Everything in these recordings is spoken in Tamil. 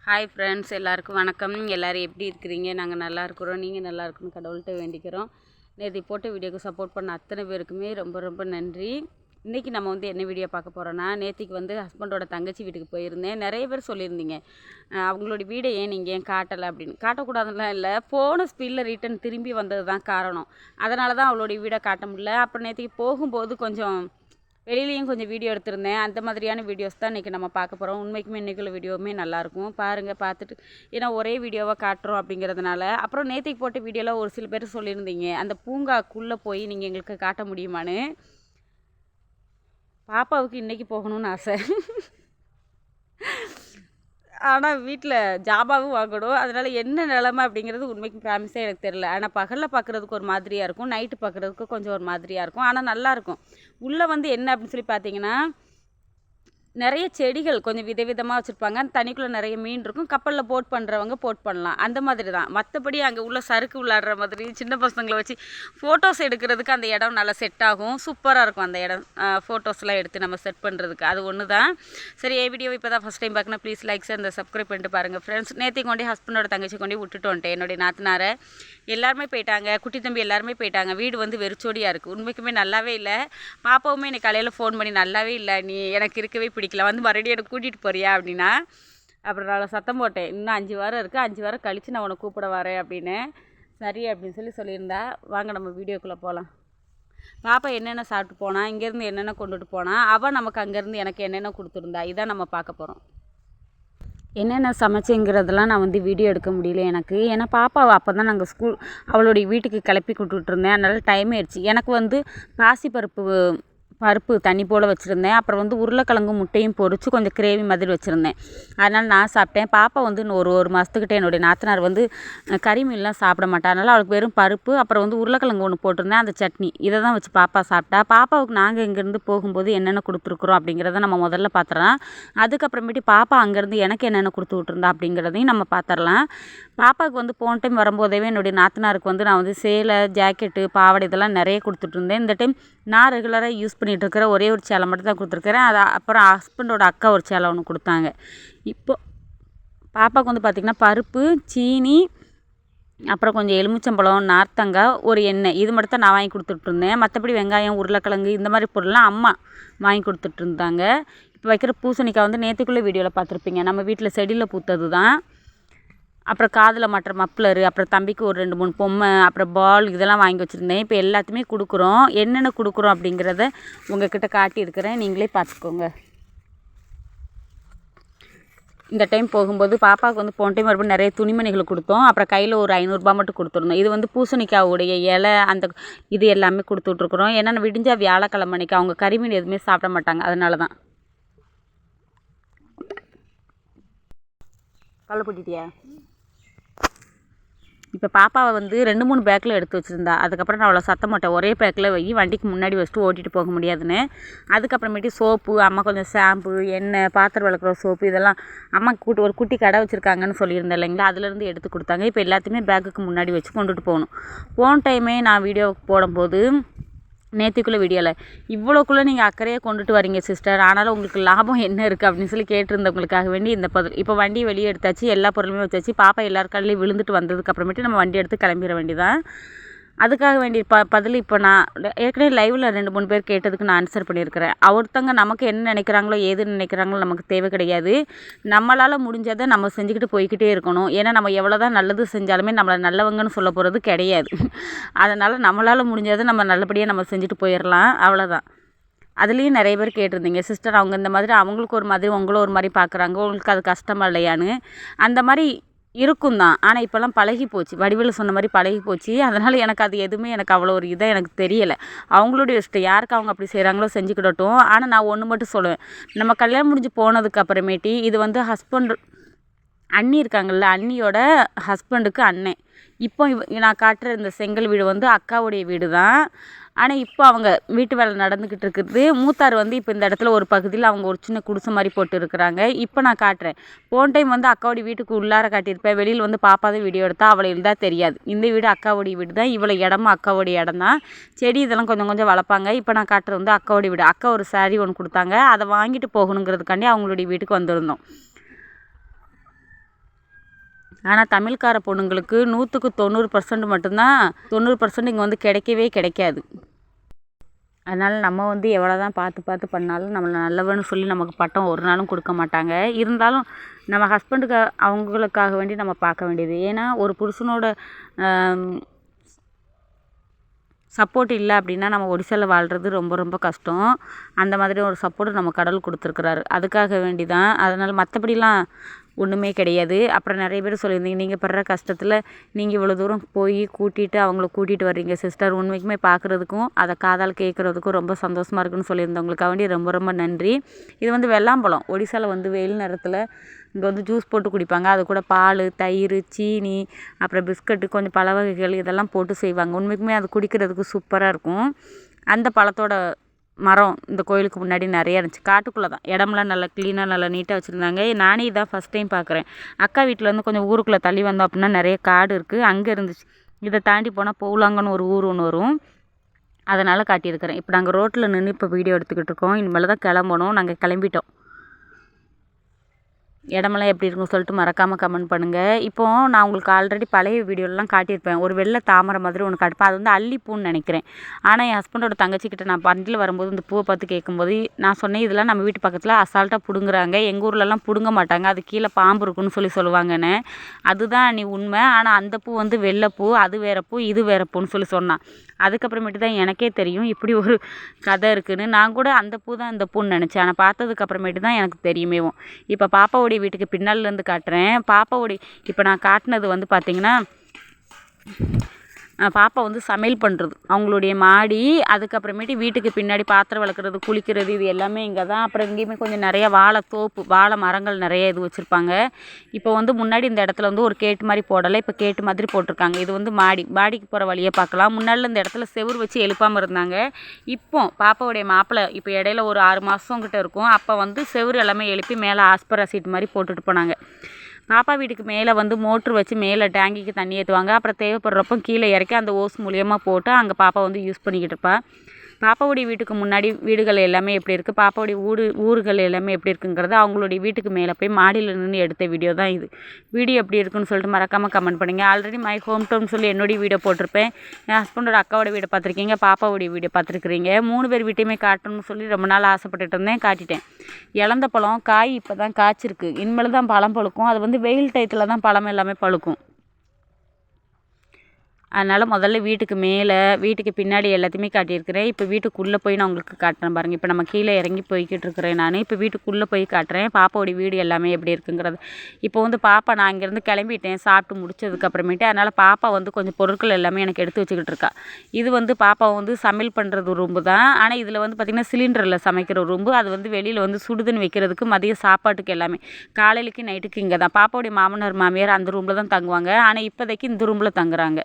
ஹாய் ஃப்ரெண்ட்ஸ், எல்லாருக்கும் வணக்கம். எல்லோரும் எப்படி இருக்கிறீங்க? நாங்கள் நல்லா இருக்கிறோம். நீங்கள் நல்லா இருக்கணும் கடவுள்கிட்ட வேண்டிக்கிறோம். நேற்று போட்ட வீடியோக்கு சப்போர்ட் பண்ண அத்தனை பேருக்குமே ரொம்ப ரொம்ப நன்றி. இன்றைக்கி நம்ம என்ன வீடியோ பார்க்க போகிறோன்னா, நேற்றுக்கு ஹஸ்பண்டோட தங்கச்சி வீட்டுக்கு போயிருந்தேன். நிறைய பேர் சொல்லியிருந்தீங்க, அவங்களோட வீடை நீங்கள் ஏன் காட்டலை அப்படின்னு. காட்டக்கூடாதுலாம் இல்லை, போன ஸ்பீடில் ரிட்டன் திரும்பி வந்தது தான் காரணம். அதனால தான் அவளோடைய வீடை காட்ட முடியல. அப்புறம் நேற்றுக்கு போகும்போது கொஞ்சம் வெளியிலையும் கொஞ்சம் வீடியோ எடுத்திருந்தேன். அந்த மாதிரியான வீடியோஸ் தான் இன்றைக்கி நம்ம பார்க்க போகிறோம். உண்மைக்குமே இன்றைக்குள்ள வீடியோவுமே நல்லாயிருக்கும் பாருங்கள், பார்த்துட்டு. ஏன்னா ஒரே வீடியோவாக காட்டுறோம் அப்படிங்கிறதுனால. அப்புறம் நேற்றுக்கு போட்ட வீடியோவில் ஒரு சில பேர் சொல்லியிருந்தீங்க, அந்த பூங்காக்குள்ளே போய் நீங்கள் எங்களுக்கு காட்ட முடியுமான்னு. பாப்பாவுக்கு இன்றைக்கி போகணும்னு ஆசை. ஆனால் வீட்டில் ஜாபாவும் வாங்கணும். அதனால் என்ன நிலமை அப்படிங்கிறது உண்மைக்கு ப்ராமிஸாக எனக்கு தெரில. ஆனால் பகலில் பார்க்குறதுக்கு ஒரு மாதிரியாக இருக்கும், நைட்டு பார்க்குறதுக்கு கொஞ்சம் ஒரு மாதிரியாக இருக்கும். ஆனால் நல்லாயிருக்கும். உள்ளே என்ன அப்படின்னு சொல்லி பார்த்தீங்கன்னா, நிறைய செடிகள் கொஞ்சம் விதவிதமாக வச்சுருப்பாங்க. அந்த தண்ணிக்குள்ளே நிறைய மீன் இருக்கும். கப்பலில் போட் பண்ணுறவங்க போட் பண்ணலாம், அந்த மாதிரி தான். மற்றபடி அங்கே உள்ள சறுக்கு விளாடுற மாதிரி சின்ன பசங்களை வச்சு ஃபோட்டோஸ் எடுக்கிறதுக்கு அந்த இடம் நல்லா செட் ஆகும். சூப்பராக இருக்கும் அந்த இடம். ஃபோட்டோஸ்லாம் எடுத்து நம்ம செட் பண்ணுறதுக்கு அது ஒன்று தான். சரி, வீடியோ இப்போ தான் ஃபஸ்ட் டைம் பார்க்கணும், ப்ளீஸ் லைக்ஸ் அந்த சப்ஸ்கிரைப் பண்ணிட்டு பாருங்கள் ஃப்ரெண்ட்ஸ். நேற்றைக்கு கொண்டே ஹஸ்பண்டோட தங்கச்சி கொண்டே விட்டுட்டு வந்துட்டேன். என்னுடைய நாத்தனாரை எல்லாருமே போயிட்டாங்க, குட்டி தம்பி எல்லாருமே போயிட்டாங்க. வீடு வெறிச்சோடியாக இருக்குது. உண்மைக்குமே நல்லாவே இல்லை. பாப்பாவுமே எனக்கு காலையில் ஃபோன் பண்ணி, நல்லாவே இல்லை, நீ எனக்கு இருக்கவே பிடிக்கல, மறுபடியும் எனக்கு கூட்டிகிட்டு போறியா அப்படின்னா. அப்புறம் நான் சத்தம் போட்டேன், இன்னும் 5 வாரம் இருக்குது, 5 வாரம் கழித்து நான் உன்னை கூப்பிட வரேன் அப்படின்னு. சரி அப்படின்னு சொல்லியிருந்தா. வாங்க நம்ம வீடியோக்குள்ளே போகலாம். பாப்பா என்னென்ன சாப்பிட்டு போனா, இங்கேருந்து என்னென்ன கொண்டுட்டு போனா, அவள் நமக்கு அங்கேருந்து எனக்கு என்னென்ன கொடுத்துருந்தா, இதான் நம்ம பார்க்க போகிறோம். என்னென்ன சமைச்சேங்கிறதெல்லாம் நான் வீடியோ எடுக்க முடியல எனக்கு. ஏன்னா பாப்பாவை அப்போ தான் நாங்கள் அவளுடைய வீட்டுக்கு கிளப்பி கூப்பிட்டுருந்தேன். அதனால் டைம் ஆயிடுச்சு. எனக்கு பருப்பு தண்ணி போல் வச்சுருந்தேன். அப்புறம் உருளைக்கிழங்கு முட்டையும் பொரித்து கொஞ்சம் கிரேவி மாதிரி வச்சுருந்தேன். அதனால் நான் சாப்பிட்டேன். பாப்பா இன்னும் ஒரு மாதத்துக்கிட்ட என்னுடைய நாத்தனார் கறி மீன்லாம் சாப்பிட மாட்டா. அதனால் அவளுக்கு வெறும் பருப்பு, அப்புறம் உருளைக்கிழங்கு ஒன்று போட்டிருந்தேன், அந்த சட்னி, இதை தான் வச்சு பாப்பா சாப்பிட்டா. பாப்பாவுக்கு நாங்கள் இங்கேருந்து போகும்போது என்னென்ன கொடுத்துருக்குறோம் அப்படிங்கிறத நம்ம முதல்ல பார்த்துடலாம். அதுக்கப்புறமேட்டு பாப்பா அங்கேருந்து எனக்கு என்னென்ன கொடுத்து விட்ருந்தா அப்படிங்கிறதையும் நம்ம பார்த்துடலாம். பாப்பாவுக்கு போன டைம் வரும்போதே என்னுடைய நாத்தனாருக்கு நான் சேலை, ஜாக்கெட்டு, பாவாடை இதெல்லாம் நிறைய கொடுத்துட்ருந்தேன். இந்த டைம் நான் ரெகுலராக யூஸ் பண்ணிகிட்ருக்கிற ஒரே ஒரு சேலை மட்டும் தான் கொடுத்துருக்குறேன். அது அப்புறம் ஹஸ்பண்டோட அக்கா ஒரு சேலை ஒன்று கொடுத்தாங்க. இப்போது பாப்பாவுக்கு பார்த்திங்கன்னா பருப்பு, சீனி, அப்புறம் கொஞ்சம் எலுமிச்சம்பழம், நார்த்தங்காய், ஒரு எண்ணெய், இது மட்டும் தான் நான் வாங்கி கொடுத்துட்ருந்தேன். மற்றபடி வெங்காயம், உருளைக்கிழங்கு இந்த மாதிரி பொருள்லாம் அம்மா வாங்கி கொடுத்துட்ருந்தாங்க. இப்போ வைக்கிற பூசணிக்காய் நேற்றுக்குள்ளே வீடியோவில் பார்த்துருப்பீங்க, நம்ம வீட்டில் செடியில் பூத்தது தான். அப்புறம் காதில் மாட்டுற மப்ளரு, அப்புறம் தம்பிக்கு ஒரு 2-3 பொம்மை, அப்புறம் பால், இதெல்லாம் வாங்கி வச்சுருந்தேன். இப்போ எல்லாத்தையுமே கொடுக்குறோம். என்னென்ன கொடுக்குறோம் அப்படிங்கிறத உங்கள்கிட்ட காட்டியிருக்கிறேன், நீங்களே பார்த்துக்கோங்க. இந்த டைம் போகும்போது பாப்பாவுக்கு போன டைம் மறுபடியும் நிறைய துணிமணிகள் கொடுத்தோம். அப்புறம் கையில் ஒரு 500 ரூபா மட்டும் கொடுத்துருந்தோம். இது பூசணிக்காவுடைய இலை, அந்த இது எல்லாமே கொடுத்துட்ருக்குறோம். ஏன்னா விடிஞ்சால் வியாழக்கிழமை அன்றைக்கி அவங்க கறிமீன் எதுவுமே சாப்பிட மாட்டாங்க, அதனால தான். கல்லை கூட்டிட்டியா? இப்போ பாப்பாவை 2-3 பேக்கில் எடுத்து வச்சுருந்தா. அதுக்கப்புறம் நான் அவ்வளோ சத்தம் போட்டேன், ஒரே பேக்கில் வண்டிக்கு முன்னாடி வச்சுட்டு ஓட்டிகிட்டு போக முடியாதுன்னு. அதுக்கப்புறமேட்டு சோப்பு, அம்மா கொஞ்சம் ஷாம்பு, எண்ணெய், பாத்திரம் விளக்குற சோப்பு, இதெல்லாம் அம்மா ஒரு குட்டி கடை வச்சுருக்காங்கன்னு சொல்லியிருந்தேன் இல்லைங்களா, அதுலேருந்து எடுத்து கொடுத்தாங்க. இப்போ எல்லாத்தையுமே பேக்குக்கு முன்னாடி வச்சு கொண்டுட்டு போகணும். போன டைமே நான் வீடியோ போடும்போது நேற்றுக்குள்ளே வீடியோவில் இவ்வளோக்குள்ளே நீங்கள் அக்கறையாக கொண்டுட்டு வரீங்க சிஸ்டர், ஆனாலும் உங்களுக்கு லாபம் என்ன இருக்குது அப்படின்னு சொல்லி கேட்டிருந்தவங்களுக்காக வேண்டி இந்த பதில். இப்போ வண்டியை வெளியே எடுத்தாச்சு, எல்லா பொருளுமே வச்சாச்சு. பாப்பா எல்லார் காலையிலையும் விழுந்துட்டு வந்ததுக்கப்புறமேட்டு நம்ம வண்டி எடுத்து கிளம்பிட வேண்டியதான். அதுக்காக வேண்டிய பதில் இப்போ நான் ஏற்கனவே லைவில் 2-3 பேர் கேட்டதுக்கு நான் ஆன்சர் பண்ணியிருக்கிறேன். ஒருத்தங்க நமக்கு என்ன நினைக்கிறாங்களோ, ஏது நினைக்கிறாங்களோ நமக்கு தேவை கிடையாது. நம்மளால் முடிஞ்சதை நம்ம செஞ்சுக்கிட்டு போய்கிட்டே இருக்கணும். ஏன்னா நம்ம எவ்வளோ தான் நல்லது செஞ்சாலுமே நம்மளை நல்லவங்கன்னு சொல்ல போகிறது கிடையாது. அதனால் நம்மளால் முடிஞ்சதை நம்ம நல்லபடியாக நம்ம செஞ்சுட்டு போயிடலாம், அவ்வளோதான். அதுலேயும் நிறைய பேர் கேட்டிருந்தீங்க, சிஸ்டர் அவங்க இந்த மாதிரி அவங்களுக்கு ஒரு மாதிரி உங்களும் ஒரு மாதிரி பார்க்குறாங்க, உங்களுக்கு அது கஷ்டமாக இல்லையான்னு. அந்த மாதிரி இருக்கும் தான், ஆனால் இப்போல்லாம் பழகி போச்சு. வடிவில் சொன்ன மாதிரி பழகி போச்சு. அதனால் எனக்கு அது எதுவுமே எனக்கு அவ்வளோ ஒரு இதாக எனக்கு தெரியலை. அவங்களுடைய இஷ்டம், யாருக்கு அவங்க அப்படி செய்கிறாங்களோ செஞ்சுக்கிடட்டும். ஆனால் நான் ஒன்று மட்டும் சொல்லுவேன், நம்ம கல்யாணம் முடிஞ்சு போனதுக்கு அப்புறமேட்டி இது ஹஸ்பண்ட் அண்ணி இருக்காங்கள்ல, அண்ணியோட ஹஸ்பண்டுக்கு அண்ணன். இப்போ நான் காட்டுற இந்த செங்கல் வீடு அக்காவுடைய வீடு தான். ஆனால் இப்போ அவங்க வீட்டு வேலை நடந்துக்கிட்டு இருக்குது. மூத்தார் இப்போ இந்த இடத்துல ஒரு பகுதியில் அவங்க ஒரு சின்ன குடிசை மாதிரி போட்டு இருக்கிறாங்க. இப்போ நான் காட்டுறேன். போன டைம் அக்காவுடைய வீட்டுக்கு உள்ளார காட்டியிருப்பேன். வெளியில் பாப்பா தான் வீடியோ எடுத்தால் அவளை இருந்தால் தெரியாது. இந்த வீடு அக்காவுடைய வீடு தான். இவ்வளோ இடமும் அக்காவுடைய இடம் தான். செடி இதெல்லாம் கொஞ்சம் கொஞ்சம் வளர்ப்பாங்க. இப்போ நான் காட்டுறது அக்காவுடைய வீடு. அக்கா ஒரு சாரீ ஒன்று கொடுத்தாங்க, அதை வாங்கிட்டு போகணுங்கிறதுக்காண்டி அவங்களுடைய வீட்டுக்கு வந்திருந்தோம். ஆனால் தமிழ்கார பொண்ணுங்களுக்கு 100க்கு 90% மட்டும்தான், 90% இங்கே வந்து கிடைக்கவே கிடைக்காது. அதனால் நம்ம வந்து எவ்வளோ தான் பார்த்து பார்த்து பண்ணாலும் நம்மளை நல்லவன்னு சொல்லி நமக்கு பட்டம் ஒரு நாளும் கொடுக்க மாட்டாங்க. இருந்தாலும் நம்ம ஹஸ்பண்டுக்கு அவங்களுக்காக வேண்டி நம்ம பார்க்க வேண்டியது. ஏன்னா ஒரு புருஷனோட சப்போர்ட் இல்லை அப்படின்னா நம்ம ஒடிசாவில் வாழ்கிறது ரொம்ப ரொம்ப கஷ்டம். அந்த மாதிரி ஒரு சப்போர்ட் நம்ம கடவுள் கொடுத்துருக்குறாரு. அதுக்காக வேண்டி தான். அதனால் மற்றபடிலாம் ஒன்றுமே கிடையாது. அப்புறம் நிறைய பேர் சொல்லியிருந்தீங்க, நீங்கள் படுற கஷ்டத்தில் நீங்கள் இவ்வளோ தூரம் போய் அவங்கள கூட்டிகிட்டு வர்றீங்க சிஸ்டர். உண்மைக்குமே பார்க்குறதுக்கும் அதை காதால் கேட்குறதுக்கும் ரொம்ப சந்தோஷமாக இருக்குன்னு சொல்லியிருந்தவங்களுக்காக வேண்டி ரொம்ப ரொம்ப நன்றி. இது வந்து வெள்ளாம்பழம். ஒடிசாவில் வந்து வெயில் நேரத்தில் இங்கே வந்து ஜூஸ் போட்டு குடிப்பாங்க. அது கூட பால், தயிர், சீனி, அப்புறம் பிஸ்கட்டு, கொஞ்சம் பழ வகைகள் இதெல்லாம் போட்டு செய்வாங்க. உண்மைக்குமே அது குடிக்கிறதுக்கு சூப்பராக இருக்கும். அந்த பழத்தோட மரம் இந்த கோயிலுக்கு முன்னாடி நிறைய இருந்துச்சு. காட்டுக்குள்ளே தான். இடம்லாம் நல்லா க்ளீனாக நல்லா நீட்டாக வச்சுருந்தாங்க. நானே இதான் ஃபஸ்ட் டைம் பார்க்குறேன். அக்கா வீட்டில் வந்து கொஞ்சம் ஊருக்குள்ளே தள்ளி வந்தோம் அப்படின்னா நிறைய காடு இருக்குது, அங்கே இருந்துச்சு. இதை தாண்டி போனால் பவுலாங்கன்னு ஒரு ஊர் ஒன்று வரும், அதனால் காட்டியிருக்கிறேன். இப்போ நாங்கள் ரோட்டில் நின்று இப்போ வீடியோ எடுத்துக்கிட்டு இருக்கோம். இனிமேல் தான் கிளம்பணும். நாங்கள் கிளம்பிட்டோம். இடமெல்லாம் எப்படி இருக்குன்னு சொல்லிட்டு மறக்காமல் கமெண்ட் பண்ணுங்கள். இப்போது நான் உங்களுக்கு ஆல்ரெடி பழைய வீடியோலாம் காட்டியிருப்பேன். ஒரு வெள்ளை தாமரை மாதிரி ஒன்று காட்டிப்பேன். அது வந்து அல்லிப்பூன்னு நினைக்கிறேன். ஆனால் என் ஹஸ்பண்டோட தங்கச்சிக்கிட்ட நான் வண்டியில் வரும்போது இந்த பூவை பார்த்து கேட்கும்போது நான் சொன்னேன், இதெல்லாம் நம்ம வீட்டு பக்கத்தில் அசால்ட்டாக பிடுங்குறாங்க, எங்கள் ஊர்லலாம் பிடுங்க மாட்டாங்க, அது கீழே பாம்பு இருக்குன்னு சொல்லுவாங்கன்னு. அதுதான் நீ உண்மை. ஆனால் அந்த பூ வந்து வெள்ளைப்பூ, அது வேறு பூ, இது வேறு பூன்னு சொன்னான். அதுக்கப்புறமேட்டு தான் எனக்கே தெரியும் இப்படி ஒரு கதை இருக்குதுன்னு. நான் கூட அந்த பூ தான் இந்த பூன்னு நினச்சேன். ஆனால் பார்த்ததுக்கப்புறமேட்டு தான் எனக்கு தெரியுமேவும். இப்போ பாப்பாவுடைய வீட்டுக்கு பின்னாலேருந்து காட்டுறேன். பாப்பாவுடைய இப்போ நான் காட்டினது வந்து பார்த்திங்கன்னா பாப்பா வந்து சமையல் பண்ணுறது, அவங்களுடைய மாடி. அதுக்கப்புறமேட்டு வீட்டுக்கு பின்னாடி பாத்திரம் விளக்குறது, குளிக்கிறது, இது எல்லாமே இங்கே தான். அப்புறம் இங்கேயுமே கொஞ்சம் நிறைய வாழை தோப்பு, வாழை மரங்கள் நிறைய இது வச்சுருப்பாங்க. இப்போ வந்து முன்னாடி இந்த இடத்துல வந்து ஒரு கேட்டு மாதிரி போடலை, இப்போ கேட்டு மாதிரி போட்டிருக்காங்க. இது வந்து மாடிக்கு போகிற வழியை பார்க்கலாம். முன்னாடியில் இந்த இடத்துல செவுறு வச்சு எழுப்பாமல் இருந்தாங்க. இப்போ பாப்பாவுடைய மாப்பிள்ளை இப்போ இடையில ஒரு 6 மாதம் கிட்ட இருக்கும். அப்போ வந்து செவுறு எல்லாமே எழுப்பி மேலே ஆஸ்பரா சீட் மாதிரி போட்டுட்டு போனாங்க. பாப்பா வீட்டுக்கு மேலே வந்து மோட்ரு வச்சு மேலே டேங்கிக்கு தண்ணி ஏற்றுவாங்க. அப்புறம் தேவைப்படுறப்போ கீழே இறக்கி அந்த ஓஸ் மூலியமாக போட்டு அங்கே பாப்பா வந்து யூஸ் பண்ணிக்கிட்டு இருப்பா. பாப்பாவுடைய வீட்டுக்கு முன்னாடி வீடுகள் எல்லாமே எப்படி இருக்குது, பாப்பாவுடைய ஊர்கள் எல்லாமே எப்படி இருக்குங்கிறது அவங்களுடைய வீட்டுக்கு மேலே போய் மாடியில் நின்று எடுத்த வீடியோ தான் இது. வீடியோ எப்படி இருக்குன்னு சொல்லிட்டு மறக்காமல் கமெண்ட் பண்ணுங்கள். ஆல்ரெடி மை ஹோம் டவுன் சொல்லி என்னுடைய வீடியோ போட்டிருப்பேன். என் ஹஸ்பண்டோட அக்காவோட வீடியோ பார்த்துருக்கீங்க, பாப்பாவுடைய வீடியோ பார்த்துருக்குறீங்க. 3 பேர் வீட்டையுமே காட்டணும்னு சொல்லி ரொம்ப நாள் ஆசைப்பட்டுட்டு இருந்தேன், காட்டிட்டேன். இழந்த பழம் காய் இப்போ தான் காய்ச்சிருக்கு. இனிமேல் தான் பழம் பழுக்கும். அது வந்து வெயில் டயத்தில் தான் பழம் எல்லாமே பழுக்கும். அதனால் முதல்ல வீட்டுக்கு மேலே, வீட்டுக்கு பின்னாடி எல்லாத்தையுமே காட்டியிருக்கிறேன். இப்போ வீட்டுக்குள்ளே போய் நான் உங்களுக்கு காட்டுறேன் பாருங்கள். இப்போ நம்ம கீழே இறங்கி போய்கிட்டு இருக்கிறேன் நான். இப்போ வீட்டுக்குள்ளே போய் காட்டுறேன் பாப்பாவோடைய வீடு எல்லாமே எப்படி இருக்குங்கிறது. இப்போ வந்து பாப்பா நான் இங்கேருந்து கிளம்பிட்டேன் சாப்பிட்டு முடிச்சதுக்கப்புறமேட்டு. அதனால் பாப்பா வந்து கொஞ்சம் பொருட்கள் எல்லாமே எனக்கு எடுத்து வச்சுக்கிட்டு இருக்கா. இது வந்து பாப்பா வந்து சமையல் பண்ணுறது ரூம்பு தான். ஆனால் இதில் வந்து பார்த்திங்கன்னா சிலிண்டரில் சமைக்கிற ரூம்பு. அது வந்து வெளியில் வந்து சுடுதண்ணி வைக்கிறதுக்கு, மதிய சாப்பாட்டுக்கு எல்லாமே காலையிலக்கு நைட்டுக்கு இங்கே தான். பாப்பாவுடைய மாமனார் மாமியார் அந்த ரூமில் தான் தங்குவாங்க. ஆனால் இப்போதைக்கு இந்த ரூமில் தங்குறாங்க.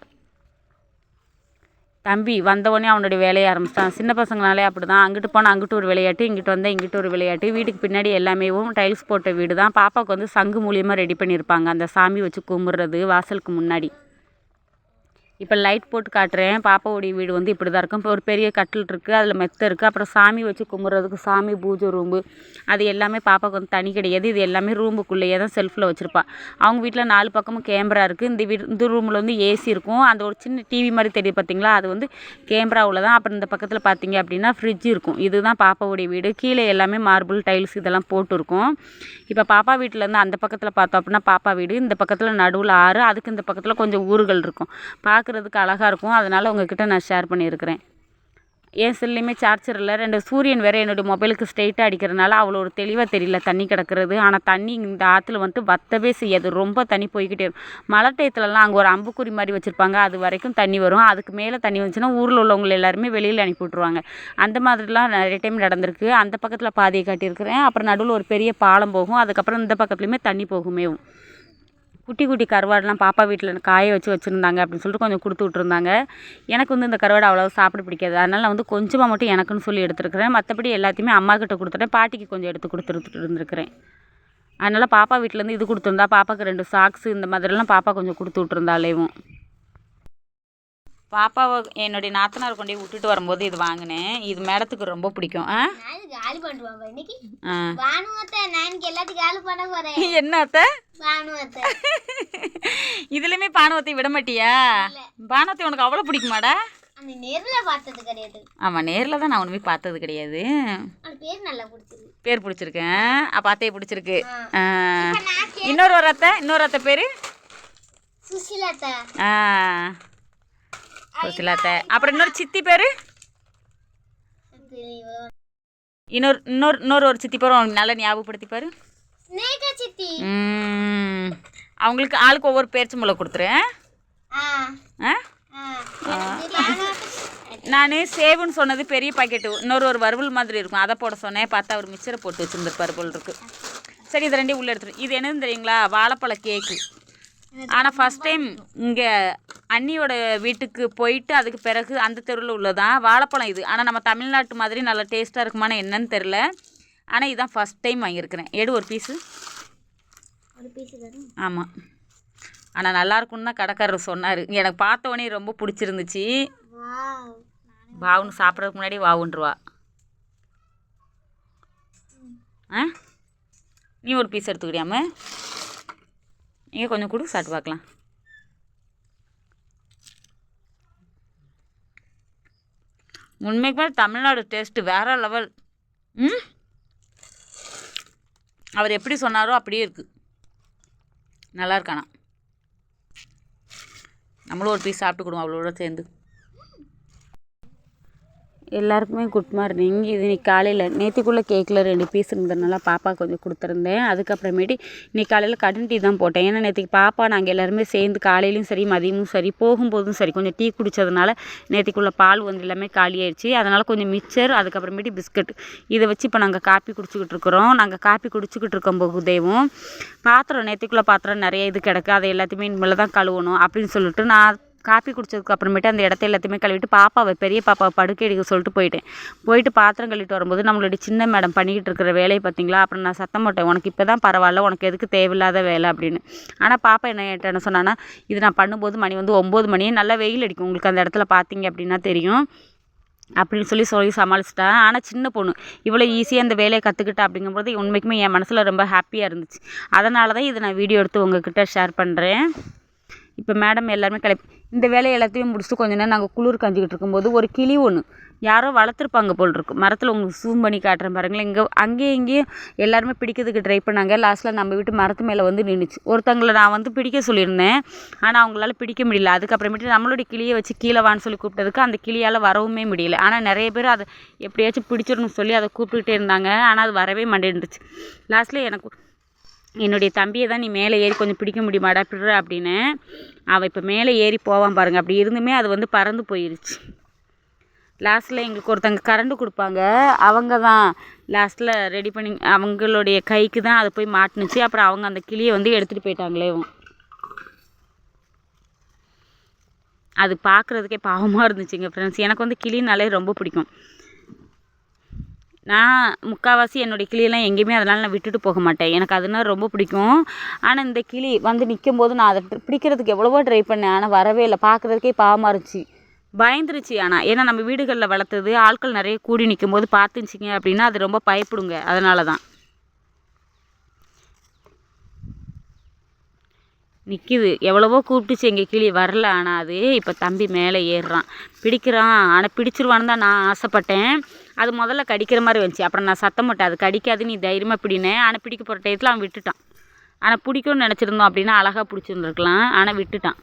தம்பி வந்தவொடனே அவனுடைய வேலையை ஆரம்பிச்சிட்டான். சின்ன பசங்கனாலே அப்படி தான். அங்கிட்டு போனால் அங்கிட்டு ஒரு விளையாட்டு, இங்கிட்டு வந்தால் இங்கிட்டு ஒரு விளையாட்டு. வீட்டுக்கு பின்னாடி எல்லாமேவும் டைல்ஸ் போட்ட வீடு தான். பாப்பாவுக்கு வந்து சங்கு மூலியமாக ரெடி பண்ணியிருப்பாங்க, அந்த சாமி வச்சு கும்பிட்றது வாசலுக்கு முன்னாடி. இப்போ லைட் போட்டு காட்டுறேன். பாப்பாவுடைய வீடு வந்து இப்படி தான் இருக்கும். இப்போ ஒரு பெரிய கட்டில் இருக்குது, அதில் மெத்தை இருக்குது. அப்புறம் சாமி வச்சு கும்பிட்றதுக்கு சாமி பூஜை ரூம்பு, அது எல்லாமே பாப்பாவுக்கு வந்து தனி கிடையாது. இது எல்லாமே ரூமுக்குள்ளேயே தான் செல்ஃபில் வச்சுருப்பா. அவங்க வீட்டில் 4 பக்கமும் கேமரா இருக்குது. இந்த ரூமில் வந்து ஏசி இருக்கும். அந்த ஒரு சின்ன டிவி மாதிரி தெரியுது பார்த்தீங்களா, அது வந்து கேமராவில் தான். அப்புறம் இந்த பக்கத்தில் பார்த்தீங்க அப்படின்னா ஃப்ரிட்ஜ் இருக்கும். இதுதான் பாப்பாவுடைய வீடு. கீழே எல்லாமே மார்பிள் டைல்ஸ் இதெல்லாம் போட்டுருக்கும். இப்போ பாப்பா வீட்டிலேருந்து அந்த பக்கத்தில் பார்த்தோம் அப்படின்னா பாப்பா வீடு, இந்த பக்கத்தில் நடுவில் ஆறு, அதுக்கு இந்த பக்கத்தில் கொஞ்சம் ஊர்கள் இருக்கும். பார்க்குறதுக்கு அழகாக இருக்கும். அதனால் உங்ககிட்ட நான் ஷேர் பண்ணியிருக்கிறேன். என் செல்லையுமே சார்ஜர் இல்லை. 2 சூரியன் வேறு என்னுடைய மொபைலுக்கு ஸ்ட்ரெயிட்டாக அடிக்கிறதுனால அவ்வளோ ஒரு தெளிவாக தெரியல தண்ணி கிடக்கிறது. ஆனால் தண்ணி இந்த ஆற்றுல வந்துட்டு வற்றவே செய்யாது, ரொம்ப தண்ணி போய்கிட்டே இருக்கும். மழை டயத்துலலாம் அங்கே ஒரு அம்புக்குறி மாதிரி வச்சுருப்பாங்க, அது வரைக்கும் தண்ணி வரும். அதுக்கு மேலே தண்ணி வந்துச்சுன்னா ஊரில் உள்ளவங்க எல்லாருமே வெளியில் அனுப்பி விட்ருவாங்க. அந்த மாதிரிலாம் நிறைய டைம் நடந்திருக்கு. அந்த பக்கத்தில் பாதையை காட்டியிருக்கிறேன். அப்புறம் நடுவில் ஒரு பெரிய பாலம் போகும். அதுக்கப்புறம் இந்த பக்கத்துலேயுமே தண்ணி போகுமே. குட்டி குட்டி கருவாடெலாம் பாப்பா வீட்டில் காய வச்சுருந்தாங்க அப்படின்னு சொல்லிட்டு கொஞ்சம் கொடுத்து விட்ருந்தாங்க. எனக்கு வந்து இந்த கருவாடை அவ்வளோ சாப்பிட பிடிக்காது. அதனால் நான் வந்து கொஞ்சமாக மட்டும் எனக்குன்னு சொல்லி எடுத்துருக்கிறேன். மற்றபடி எல்லாத்தையுமே அம்மா கிட்ட கொடுத்துட்டேன், பாட்டிக்கு கொஞ்சம் எடுத்து கொடுத்துட்டு இருந்திருக்கிறேன். அதனால் பாப்பா வீட்டிலேருந்து இது கொடுத்துருந்தா, பாப்பாவுக்கு 2 சாக்ஸு இந்த மாதிரிலாம் பாப்பா கொஞ்சம் கொடுத்து விட்ருந்தாலேவும். பாப்பாவை என்னுடைய நாத்தனார் கொண்டு விட்டுட்டு வரும்போது இது வாங்கினேன். இது மேடத்துக்கு ரொம்ப பிடிக்கும். என்ன அத்தை இதுலயுமே பானவத்தை விட மாட்டியா? பானவத்தை உனக்கு அவ்வளோ பிடிக்குமாடா? ஆமாம், நேரில் தான் நான் ஒன்றுமே பார்த்தது கிடையாது. பேர் பிடிச்சிருக்கேன். அப்போ அத்தையை பிடிச்சிருக்கு. இன்னொரு அத்தை பேர் சுசிலாத்தை. அப்புறம் இன்னொரு சித்தி பேர் இன்னொரு ஒரு சித்தி பேரும் நல்லா ஞாபகப்படுத்தி பாரு. அவங்களுக்கு ஆளுக்கு ஒவ்வொரு பேர்ச்சம்பளம் கொடுத்துறேன். நான் சேவுன்னு சொன்னது பெரிய பாக்கெட்டு, ஒரு வறுவல் மாதிரி இருக்கும், அதை போட சொன்னேன். பார்த்தா அவர் மிக்சரை போட்டு வச்சுருந்துருப்பாரு போல் இருக்கு. சரி, இது ரெண்டையும் உள்ளே எடுத்துரு. இது என்னன்னு தெரியுங்களா? வாழைப்பழ கேக்கு. ஆனால் ஃபஸ்ட் டைம் இங்கே அண்ணியோட வீட்டுக்கு போயிட்டு அதுக்கு பிறகு அந்த தெருவில் உள்ளதான் வாழைப்பழம் இது. ஆனால் நம்ம தமிழ்நாட்டு மாதிரி நல்லா டேஸ்ட்டாக இருக்குமான்னு என்னன்னு தெரில. ஆனால் இதுதான் ஃபஸ்ட் டைம் வாங்கியிருக்கிறேன். ஒரு பீஸு. ஆமாம், ஆனால் நல்லாயிருக்குன்னு தான் கடைக்காரர் சொன்னார். எனக்கு பார்த்தோன்னே ரொம்ப பிடிச்சிருந்துச்சு. வாவுன்னு சாப்பிட்றதுக்கு முன்னாடி வாவுன்றுவா. நீ ஒரு பீஸ் எடுத்துக்கிறியாம? நீங்கள் கொஞ்சம் கொடு, சாப்பிட்டு பார்க்கலாம். உண்மைக்குமே தமிழ்நாடு டேஸ்ட்டு வேறு லெவல். அவர் எப்படி சொன்னாரோ அப்படியே இருக்குது. நல்லா இருக்கானா? நம்மளும் ஒரு பீஸ் சாப்பிட்டுக்கிடுவோம் அவளோட சேர்ந்து. எல்லாருக்குமே குட் மார்னிங். இது இன்னைக்கு காலையில் நேற்றுக்குள்ளே கேக்கில் 2 பீஸ் இருந்ததுனால பாப்பா கொஞ்சம் கொடுத்துருந்தேன். அதுக்கப்புறமேட்டு இன்றைக்கி காலையில் கடன் டீ தான் போட்டேன். ஏன்னா நேற்றுக்கு பாப்பா நாங்கள் எல்லாருமே சேர்ந்து காலையிலையும் சரி மதியமும் சரி போகும்போதும் சரி கொஞ்சம் டீ குடித்ததுனால நேற்றுக்குள்ளே பால் வந்து எல்லாமே காலியாயிடுச்சு. அதனால் கொஞ்சம் மிக்சர், அதுக்கப்புறமேட்டு பிஸ்கட், இதை வச்சு இப்போ நாங்கள் காப்பி குடிச்சிக்கிட்டு இருக்கிறோம். நாங்கள் காப்பி குடிச்சிக்கிட்டு இருக்கும்போதேவும் பாத்திரம் நேற்றுக்குள்ளே பாத்திரம் நிறைய இது கிடக்கு, அதை எல்லாத்தையுமே இனிமேல் தான் கழுவணும் அப்படின்னு சொல்லிட்டு நான் காப்பி குடித்ததுக்கு அப்புறமேட்டு அந்த இடத்த எல்லாத்தையுமே கழுவிட்டு பெரிய பாப்பாவை படுக்கை எடுக்க சொல்லிட்டு போயிட்டு பாத்திரம் கழுவிட்டு வரும்போது நம்மளுடைய சின்ன மேடம் பண்ணிக்கிட்டு இருக்கிற வேலையை பார்த்தீங்களா. அப்புறம் நான் சத்தம் போட்டேன், உனக்கு இப்போ தான் பரவாயில்ல, உனக்கு எதுக்கு தேவையில்லாத வேலை அப்படின்னு. ஆனால் பாப்பா என்ன சொன்னான்னா, இது நான் பண்ணும்போது மணி வந்து 9 மணியே நல்லா வெயில் அடிக்கும், உங்களுக்கு அந்த இடத்துல பார்த்தீங்க அப்படின்னா தெரியும் அப்படின்னு சொல்லி சமாளிச்சிட்டா. ஆனால் சின்ன பொண்ணு இவ்வளோ ஈஸியாக அந்த வேலையை கற்றுக்கிட்டா அப்படிங்கும்போது உண்மைக்குமே என் மனசில் ரொம்ப ஹாப்பியாக இருந்துச்சு. அதனால தான் இதை நான் வீடியோ எடுத்து உங்ககிட்ட ஷேர் பண்ணுறேன். இப்போ மேடம் எல்லாருமே இந்த வேலையை எல்லாத்தையும் முடிச்சுட்டு கொஞ்ச நேரம் நாங்கள் குளிர் காஞ்சிக்கிட்டு இருக்கும்போது ஒரு கிளி ஒன்று யாரோ வளர்த்துருப்பாங்க போல் இருக்கும் மரத்தில். உங்களுக்கு ஜூம் பண்ணி காட்டுறேன் பாருங்களேன். அங்கேயும் இங்கேயும் எல்லாருமே பிடிக்கிறதுக்கு ட்ரை பண்ணாங்க. லாஸ்ட்டில் நம்ம வீட்டு மரத்து மேலே வந்து நின்றுச்சு. ஒருத்தங்களை நான் வந்து பிடிக்க சொல்லியிருந்தேன், ஆனால் அவங்களால பிடிக்க முடியல. அதுக்கப்புறமேட்டு நம்மளுடைய கிளியை வச்சு கீழே வான்னு சொல்லி கூப்பிட்டதுக்கு அந்த கிளியால் வரவுமே முடியல. ஆனால் நிறைய பேர் அதை எப்படியாச்சும் பிடிச்சிடணும்னு சொல்லி அதை கூப்பிட்டுக்கிட்டே இருந்தாங்க. ஆனால் அது வரவே மாட்டேன்னுச்சு. லாஸ்ட்டில் என்னுடைய தம்பியை தான், நீ மேலே ஏறி கொஞ்சம் பிடிக்க முடியுமாடா பிடுற அப்படின்னு. அவள் இப்போ மேலே ஏறி போவான் பாருங்கள். அப்படி இருந்துமே அது வந்து பறந்து போயிடுச்சு. லாஸ்ட்டில் எங்களுக்கு ஒருத்தங்க கரண்டு கொடுப்பாங்க, அவங்க தான் லாஸ்ட்டில் ரெடி பண்ணி அவங்களுடைய கைக்கு தான் அது போய் மாட்டுனுச்சு. அப்புறம் அவங்க அந்த கிளியை வந்து எடுத்துகிட்டு போயிட்டாங்களே. அது பார்க்குறதுக்கே பாவமாக இருந்துச்சுங்க ஃப்ரெண்ட்ஸ். எனக்கு வந்து கிளினாலே ரொம்ப பிடிக்கும். நான் முக்கால்வாசி என்னுடைய கிளியெல்லாம் எங்கேயுமே அதனால் நான் விட்டுட்டு போக மாட்டேன். எனக்கு அதுனால் ரொம்ப பிடிக்கும். ஆனால் இந்த கிளி வந்து நிற்கும்போது நான் அதை பிடிக்கிறதுக்கு எவ்வளவோ ட்ரை பண்ணேன், ஆனால் வரவே இல்லை. பார்க்குறதுக்கே பாவமாக இருந்துச்சு, பயந்துருச்சு. ஆனால் ஏன்னா நம்ம வீடுகளில் வளர்த்தது, ஆட்கள் நிறைய கூடி நிற்கும்போது பார்த்துச்சிங்க அப்படின்னா அது ரொம்ப பயப்படுங்க. அதனால தான் நிற்கிது. எவ்வளவோ கூப்பிட்டுச்சு எங்கள் கிளி, வரல. ஆனால் அது இப்போ தம்பி மேலே ஏறுறான், பிடிக்கிறான். ஆனால் பிடிச்சிருவான்னு தான் நான் ஆசைப்பட்டேன். அது முதல்ல கடிக்கிற மாதிரி வந்துச்சு. அப்புறம் நான் சத்தம் போட்டேன், அது கடிக்காது, நீ தைரியமாக பிடினேன். ஆனால் பிடிக்க போகிற டயத்தில் அவன் விட்டுட்டான். ஆனால் பிடிக்கும்னு நினச்சிருந்தோம் அப்படின்னா அழகாக பிடிச்சிருந்துருக்கலாம். ஆனால் விட்டுட்டான்.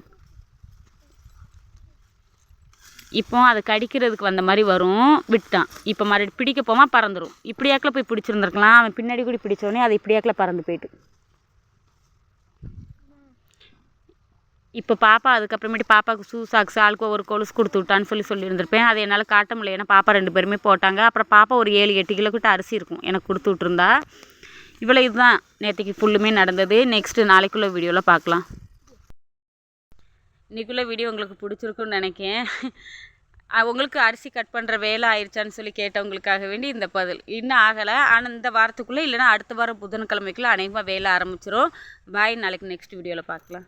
இப்போ அது கடிக்கிறதுக்கு வந்த மாதிரி வரும், விட்டான். இப்போ மறுபடியும் பிடிக்க போவான், பறந்துடும். இப்படியாக்கில் போய் பிடிச்சிருந்துருக்கலாம். அவன் பின்னாடி கூட பிடிச்சோடனே அது இப்படியாக்கில் பறந்து போயிட்டு. இப்போ பாப்பா அதுக்கப்புறமேட்டு பாப்பாவுக்கு ஷூ சாக்ஸ் ஆளுக்கு ஒரு கொலுசு கொடுத்து விட்டான்னு சொல்லியிருந்திருப்பேன். அதை என்னால் காட்ட முடியல, ஏன்னா பாப்பா 2 பேருமே போட்டாங்க. அப்புறம் பாப்பா ஒரு 7-8 கிலோ கிட்ட அரிசி இருக்கும் எனக்கு கொடுத்து விட்ருந்தா. இவ்வளோ இதுதான் நேற்றுக்கு ஃபுல்லுமே நடந்தது. நெக்ஸ்ட்டு நாளைக்குள்ள வீடியோவில் பார்க்கலாம். இன்றைக்குள்ள வீடியோ உங்களுக்கு பிடிச்சிருக்குன்னு நினைக்கிறேன். உங்களுக்கு அரிசி கட் பண்ணுற வேலை ஆயிடுச்சான்னு சொல்லி கேட்டவங்களுக்காக வேண்டி இந்த பதில். இன்னும் ஆகலை, ஆனால் இந்த வாரத்துக்குள்ளே இல்லைனா அடுத்த வாரம் புதன்கிழமைக்குள்ளே அநேகமாக வேலை ஆரம்பிச்சிடும். பாய், நாளைக்கு நெக்ஸ்ட் வீடியோவில் பார்க்கலாம்.